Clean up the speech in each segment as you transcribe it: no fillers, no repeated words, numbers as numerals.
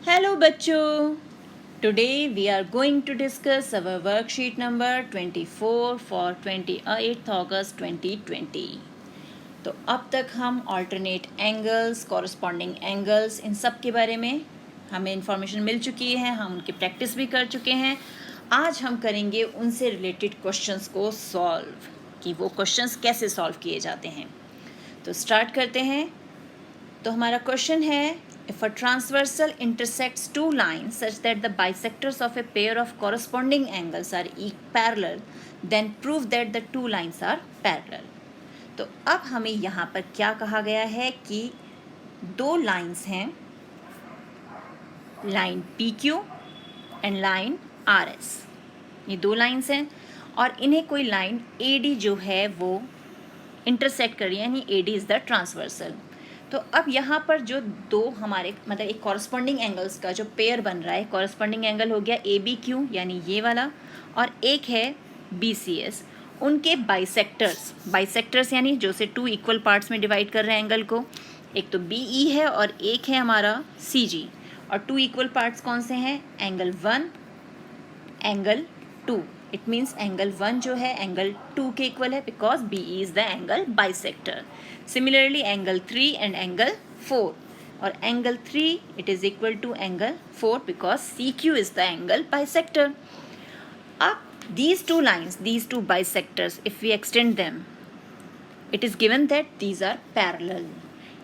Hello बच्चों, today we are going to discuss our worksheet number 24 for 28th August 2020. तो अब तक हम alternate angles, corresponding angles इन सब के बारे में हमें इंफॉर्मेशन मिल चुकी है, हम उनकी प्रैक्टिस भी कर चुके हैं. आज हम करेंगे उनसे रिलेटेड क्वेश्चंस को सॉल्व कि वो क्वेश्चंस कैसे सॉल्व किए जाते हैं. तो स्टार्ट करते हैं. तो हमारा क्वेश्चन है, if a transversal intersects two lines such that the bisectors of a pair of corresponding angles are parallel, then prove that the two lines are parallel. तो अब हमें यहाँ पर क्या कहा गया है कि दो लाइंस हैं, line PQ and line RS. ये दो लाइंस हैं और इन्हें कोई लाइन AD जो है वो इंटरसेक्ट कर रही है, यानी AD इज़ द ट्रांसवर्सल. तो अब यहाँ पर जो दो हमारे मतलब एक कॉरस्पॉन्डिंग एंगल्स का जो पेयर बन रहा है, कॉरस्पॉन्डिंग एंगल हो गया ABQ यानी ये वाला, और एक है BCS. उनके बाइसेक्टर्स यानी जो से टू इक्वल पार्ट्स में डिवाइड कर रहे हैं एंगल को. एक तो BE है और एक है हमारा CG. और टू इक्वल पार्ट्स कौन से हैं? Angle 1, angle 2. It means angle 1 जो है एंगल 2 के इक्वल है because BE is the angle bisector. Similarly, angle 3 and angle 4, or angle 3 it is equal to angle 4 because CQ is the angle bisector. Up these two lines, these two bisectors, if we extend them, it is given that these are parallel.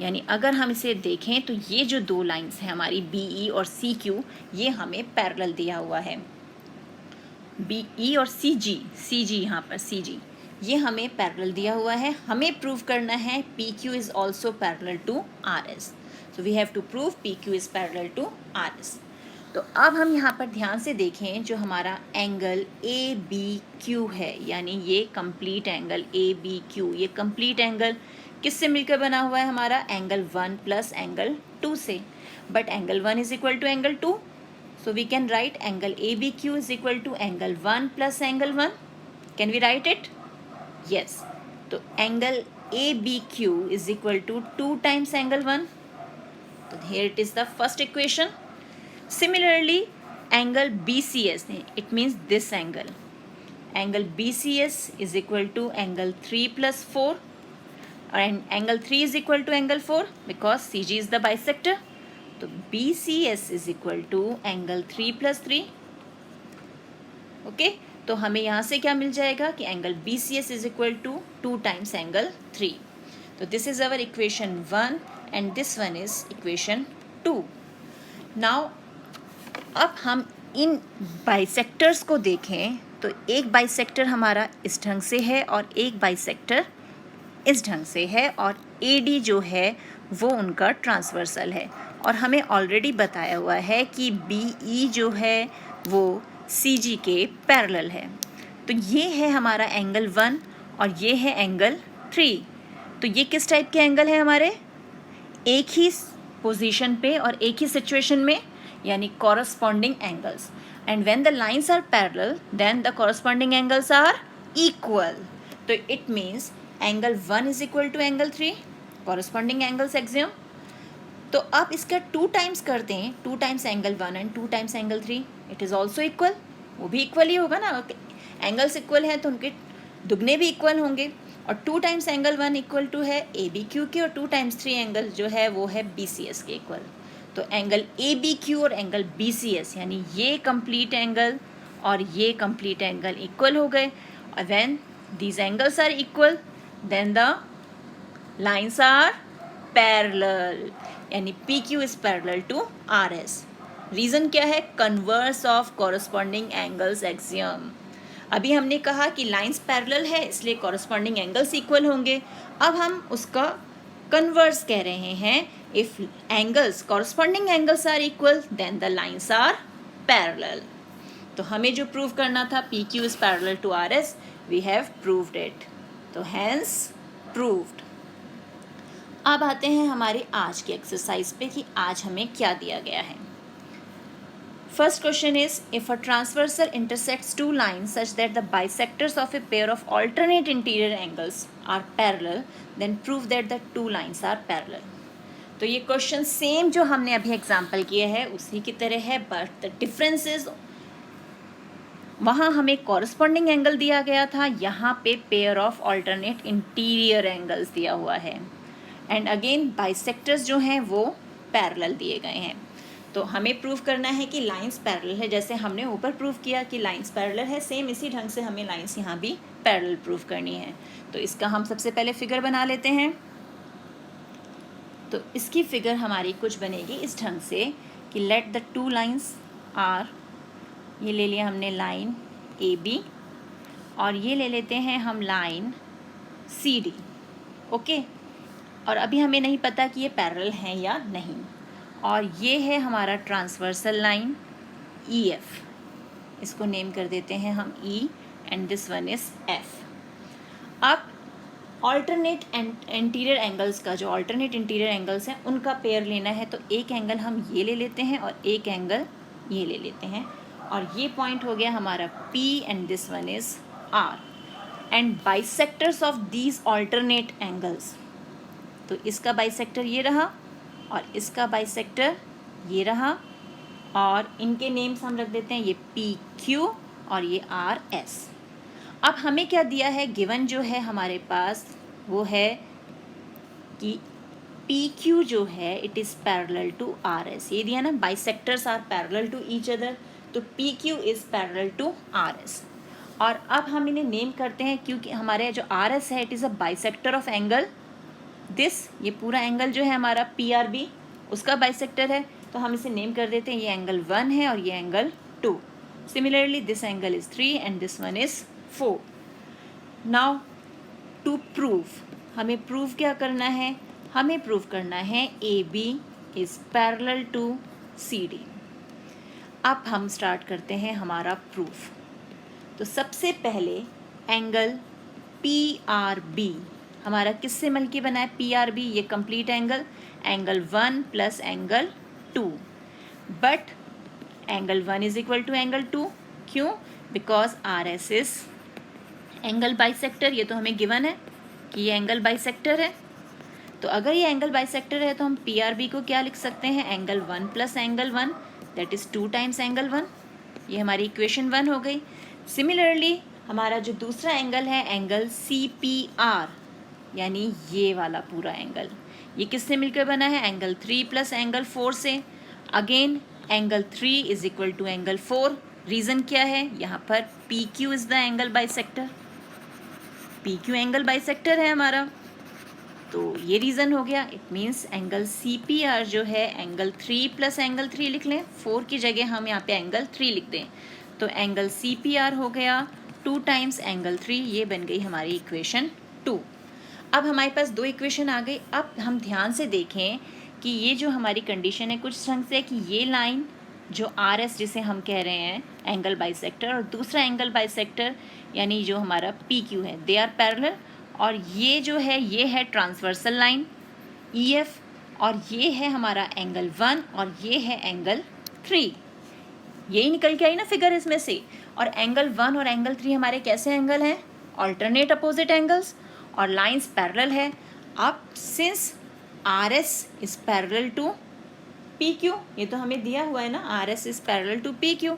यानी अगर हम इसे देखें तो ये जो दो lines हैं हमारी BE और CQ, ये हमें पैरेलल दिया हुआ है. BE और CG यहाँ पर CG ये हमें पैरेलल दिया हुआ है. हमें प्रूव करना है PQ is also parallel to RS. So we have to prove PQ is parallel to RS. तो अब हम यहाँ पर ध्यान से देखें, जो हमारा एंगल ABQ है यानी ये कंप्लीट एंगल ABQ, ये कंप्लीट एंगल किससे मिलकर बना हुआ है? हमारा एंगल 1 प्लस एंगल 2 से. But angle 1 is equal to angle 2, so we can write angle ABQ is equal to angle 1 plus angle 1. Can we write it? Yes. तो angle ABQ is equal to 2 times angle 1. तो here it is the first equation. Similarly, angle BCS, it means this angle. Angle BCS is equal to angle 3 plus 4. And angle 3 is equal to angle 4 because CG is the bisector. तो BCS is equal to angle 3 plus 3. Okay. तो हमें यहाँ से क्या मिल जाएगा कि angle BCS is equal to 2 times angle 3. तो this is our equation 1 and this one is equation 2. Now अब हम इन बाइसेक्टर्स को देखें तो एक बाइसेक्टर हमारा इस ढंग से है और एक बाइसेक्टर इस ढंग से है, और AD जो है वो उनका ट्रांसवर्सल है. और हमें ऑलरेडी बताया हुआ है कि BE जो है वो CG के पैरेलल है. तो ये है हमारा एंगल 1 और ये है एंगल 3. तो ये किस टाइप के एंगल है हमारे? एक ही पोजीशन पे और एक ही सिचुएशन में, यानी corresponding angles. And when the lines are parallel then the corresponding angles are equal. तो it means angle 1 is equal to angle 3, corresponding angles axiom. तो आप इसका 2 टाइम्स कर दें, 2 times angle 1 and 2 times angle 3, it is also equal. वो भी equal ही होगा ना, एंगल्स इक्वल हैं तो उनके दुगने भी इक्वल होंगे. और 2 टाइम्स एंगल 1 इक्वल टू है ABQ के, और 2 टाइम्स 3 एंगल जो है वो है BCS के इक्वल. तो एंगल ABQ और एंगल BCS यानी ये कंप्लीट एंगल और ये कंप्लीट एंगल इक्वल हो गए. और when these angles are equal then the lines are parallel, यानी PQ is parallel to RS. Reason क्या है? Converse of corresponding angles axiom. अभी हमने कहा कि लाइंस पैरेलल है इसलिए कॉरस्पॉन्डिंग एंगल्स इक्वल होंगे. अब हम उसका कन्वर्स कह रहे हैं, if angles corresponding angles are equal then the lines are parallel. तो हमें जो प्रूव करना था PQ is parallel to RS, we have proved it. तो हैंस प्रूव्ड. अब आते हैं हमारे आज की एक्सरसाइज पे कि आज हमें क्या दिया गया है. First question is, if a transversal intersects two lines such that the bisectors of a pair of alternate interior angles are parallel, then prove that the two lines are parallel. तो ये क्वेश्चन सेम जो हमने अभी example किए हैं उसी की तरह है, बट द डिफरेंस इज वहाँ हमें कॉरस्पॉन्डिंग एंगल दिया गया था, यहाँ पे pair of alternate interior angles दिया हुआ है, एंड अगेन बाइसेक्टर्स जो हैं वो पैरेलल दिए गए हैं। तो हमें प्रूव करना है कि लाइंस पैरेलल है, जैसे हमने ऊपर प्रूव किया कि लाइंस पैरेलल है, सेम इसी ढंग से हमें लाइंस यहाँ भी पैरेलल प्रूव करनी है। तो इसका हम सबसे पहले फिगर बना लेते हैं। तो इसकी फिगर हमारी कुछ बनेगी इस ढंग से कि let the two lines are, ये ले लिया हमने लाइन ए बी, और ये ले लेते हैं हम लाइन सी डी, ओके। और अभी हमें नहीं पता कि ये पैरेलल हैं या नहीं, और ये है हमारा ट्रांसवर्सल लाइन ई एफ, इसको नेम कर देते हैं हम E, and this one is F. अब ऑल्टरनेट इंटीरियर एंगल्स का, जो ऑल्टरनेट इंटीरियर एंगल्स हैं उनका पेयर लेना है, तो एक एंगल हम ये ले लेते हैं और एक एंगल ये ले लेते हैं, और ये पॉइंट हो गया हमारा P and this one is R, and bisectors of these alternate angles, तो इसका बाइसेक्टर ये रहा और इसका बाइसेक्टर ये रहा, और इनके नेम्स हम रख देते हैं, ये PQ और ये RS। अब हमें क्या दिया है, गिवन जो है हमारे पास वो है कि PQ जो है it is parallel to RS, ये दिया ना, bisectors are parallel to each other, तो PQ is parallel to RS। और अब हम इन्हें नेम करते हैं, क्योंकि हमारे जो RS है it is a bisector of angle this, ये पूरा एंगल जो है हमारा PRB उसका बाइसेक्टर है, तो हम इसे नेम कर देते हैं, ये एंगल 1 है और ये angle 2। Similarly this angle is 3 and this one is 4। Now to prove, हमें प्रूव क्या करना है, हमें प्रूव करना है AB is parallel to CD। अब हम स्टार्ट करते हैं हमारा प्रूफ। तो सबसे पहले एंगल PRB हमारा किससे मिलके बना है, PRB ये complete angle, angle 1 plus angle 2, but angle 1 is equal to angle 2, क्यों, because RS is angle bisector, ये तो हमें गिवन है कि ये एंगल बाइसेक्टर है। तो अगर ये एंगल बाइसेक्टर है तो हम PRB को क्या लिख सकते हैं, angle 1 plus angle 1 that is 2 times angle 1, ये हमारी इक्वेशन 1 हो गई। सिमिलरली हमारा जो दूसरा एंगल है एंगल CPR, यानी ये वाला पूरा एंगल, ये किससे मिलकर बना है, एंगल 3 प्लस एंगल 4 से। Again angle 3 is equal to angle 4, reason क्या है, यहाँ पर PQ is the angle bisector, PQ angle bisector है हमारा, तो ये रीज़न हो गया। इट मीन्स एंगल CPR जो है एंगल 3 प्लस एंगल 3 लिख लें, 4 की जगह हम यहाँ पे एंगल 3 लिख दें, तो एंगल CPR हो गया 2 टाइम्स एंगल 3, ये बन गई हमारी इक्वेशन 2। अब हमारे पास दो इक्वेशन आ गई। अब हम ध्यान से देखें कि ये जो हमारी कंडीशन है कुछ ढंग से कि ये लाइन जो RS जिसे हम कह रहे हैं एंगल बाइसेक्टर, और दूसरा एंगल बाइसेक्टर यानी जो हमारा PQ है, दे आर पैरेलल, और ये जो है ये है ट्रांसवर्सल लाइन EF, और ये है हमारा एंगल 1 और ये है एंगल 3, यही निकल के आई ना फिगर इसमें से। और एंगल 1 और एंगल 3 हमारे कैसे एंगल हैं, ऑल्टरनेट अपोजिट एंगल्स, और लाइंस पैरेलल है। अब since RS is parallel to PQ, ये तो हमें दिया हुआ है ना, RS is parallel to PQ,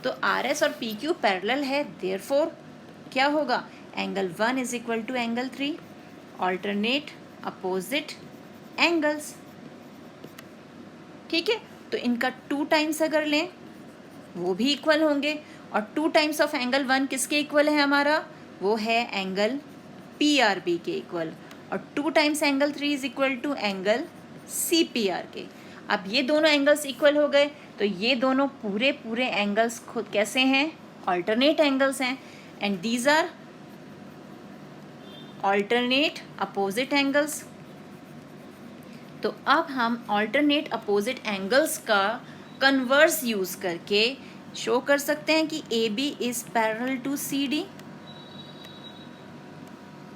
तो RS और PQ पैरेलल है, देयरफॉर क्या होगा, angle 1 is equal to angle 3, alternate opposite angles, ठीक है। तो इनका 2 टाइम्स अगर लें वो भी इक्वल होंगे, और 2 टाइम्स ऑफ एंगल 1 किसके इक्वल है हमारा, वो है एंगल PRB के इक्वल, और 2 times angle 3 is equal to angle CPR के। अब ये दोनों एंगल्स इक्वल हो गए, तो ये दोनों पूरे पूरे एंगल्स खुद कैसे हैं, ऑल्टरनेट एंगल्स हैं, and these are alternate opposite angles. तो अब हम ऑल्टरनेट अपोजिट एंगल्स का कन्वर्स यूज करके शो कर सकते हैं कि AB is parallel to CD,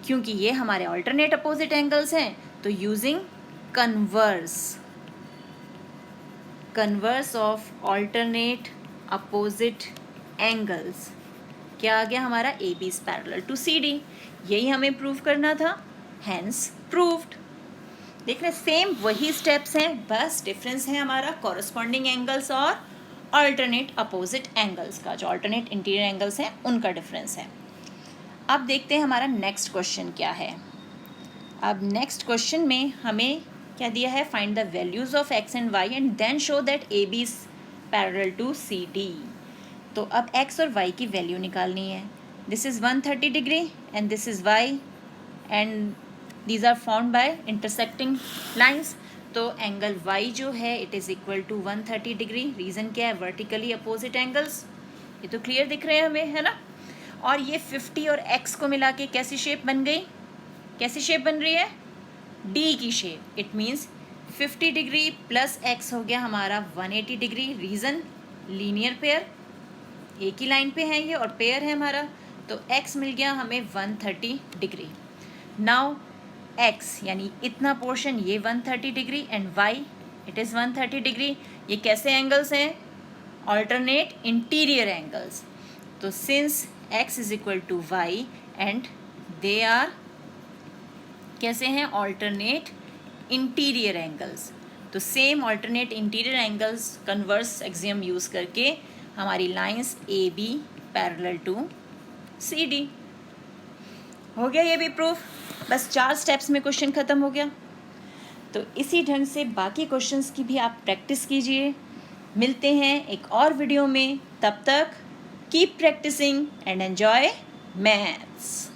क्योंकि ये हमारे ऑल्टरनेट अपोजिट एंगल्स हैं, तो using converse of alternate opposite angles क्या आ गया हमारा, AB is parallel to CD, यही हमें प्रूव करना था, हैंस प्रूव्ड। देख रहे सेम वही स्टेप्स हैं, बस डिफरेंस है हमारा कॉरस्पॉन्डिंग एंगल्स और अल्टरनेट अपोजिट एंगल्स का, जो अल्टरनेट इंटीरियर एंगल्स हैं उनका डिफरेंस है। अब देखते हैं हमारा नेक्स्ट क्वेश्चन क्या है। अब नेक्स्ट क्वेश्चन में हमें क्या दिया है, find the values of x and y and then show that A B is parallel to C D. तो अब एक्स और वाई की वैल्यू निकालनी है। This is 130 degree and this is y and these are formed by intersecting lines। तो angle y जो है it is equal to 130 degree. Reason क्या है, वर्टिकली अपोजिट एंगल्स, ये तो क्लियर दिख रहे हैं हमें, है ना। और ये 50 और x को मिला के कैसी शेप बन गई, कैसी शेप बन रही है, d की shape. It means 50 degree plus x हो गया हमारा 180 डिग्री। रीज़न लीनियर पेयर, एक ही लाइन पे है ये और पेयर है हमारा, तो x मिल गया हमें 130 डिग्री। नाउ x यानी इतना पोर्शन ये 130 degree and y it is 130 degree. ये कैसे एंगल्स हैं, ऑल्टरनेट इंटीरियर एंगल्स। तो since x is equal to y and they are कैसे हैं, ऑल्टरनेट इंटीरियर एंगल्स। तो same alternate interior angles converse axiom use करके हमारी lines A B parallel to C D. हो गया ये भी प्रूफ, बस 4 स्टेप्स में क्वेश्चन ख़त्म हो गया। तो इसी ढंग से बाकी क्वेश्चंस की भी आप प्रैक्टिस कीजिए। मिलते हैं एक और वीडियो में, तब तक keep practicing and enjoy maths.